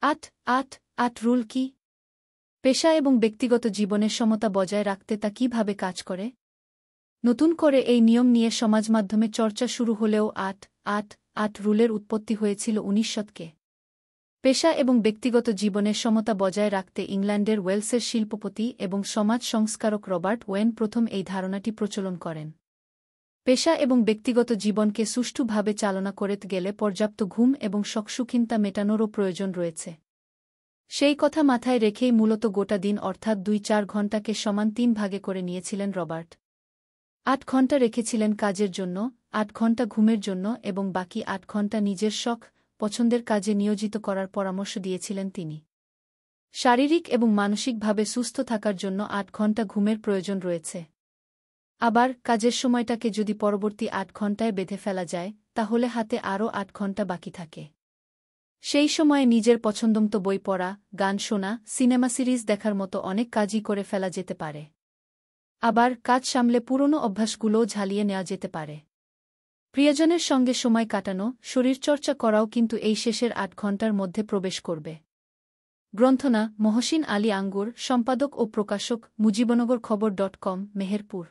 ৮ ৮ ৮ rule কি? পেশা এবং ব্যক্তিগত জীবনের সমতা বজায় রাখতে তা কিভাবে কাজ করে? নতুন করে এই নিয়ম নিয়ে সমাজমাধ্যমে চর্চা শুরু হলেও ৮ ৮ ৮ রুলের উৎপত্তি হয়েছিল ১৯ শতকে। পেশা এবং ব্যক্তিগত জীবনের সমতা বজায় রাখতে ইংল্যান্ডের ওয়েলসের শিল্পপতি এবং সমাজ সংস্কারক রবার্ট ওয়েন প্রথম এই ধারণাটি প্রচলন করেন। পেশা এবং ব্যক্তিগত জীবনকে সুষ্ঠুভাবে চালনা করতে গেলে পর্যাপ্ত ঘুম এবং শখসুখিনতা মেটানোরও প্রয়োজন রয়েছে। সেই কথা মাথায় রেখেই মূলত গোটা দিন অর্থাৎ ২-৪ ঘণ্টাকে সমান ৩ ভাগে করে নিয়েছিলেন রবার্ট। ৮ ঘণ্টা রেখেছিলেন কাজের জন্য, ৮ ঘণ্টা ঘুমের জন্য এবং বাকি ৮ ঘণ্টা নিজের শখ, পছন্দের কাজে নিয়োজিত করার পরামর্শ দিয়েছিলেন তিনি। শারীরিক এবং মানসিকভাবে সুস্থ থাকার জন্য ৮ ঘণ্টা ঘুমের প্রয়োজন রয়েছে। আবার কাজের সময়টাকে যদি পরবর্তী ৮ ঘণ্টায় বেঁধে ফেলা যায়, তাহলে হাতে আরও ৮ ঘণ্টা বাকি থাকে। সেই সময়ে নিজের পছন্দমতো বই পড়া, গান শোনা, সিনেমা সিরিজ দেখার মতো অনেক কাজই করে ফেলা যেতে পারে। আবার কাজ সামলে পুরনো অভ্যাসগুলোও ঝালিয়ে নেওয়া যেতে পারে। প্রিয়জনের সঙ্গে সময় কাটানো, শরীরচর্চা করাও কিন্তু এই শেষের ৮ ঘণ্টার মধ্যে প্রবেশ করবে। গ্রন্থনা: মহসিন আলী আঙ্গুর, সম্পাদক ও প্রকাশক, মুজিবনগর খবর.com, মেহেরপুর।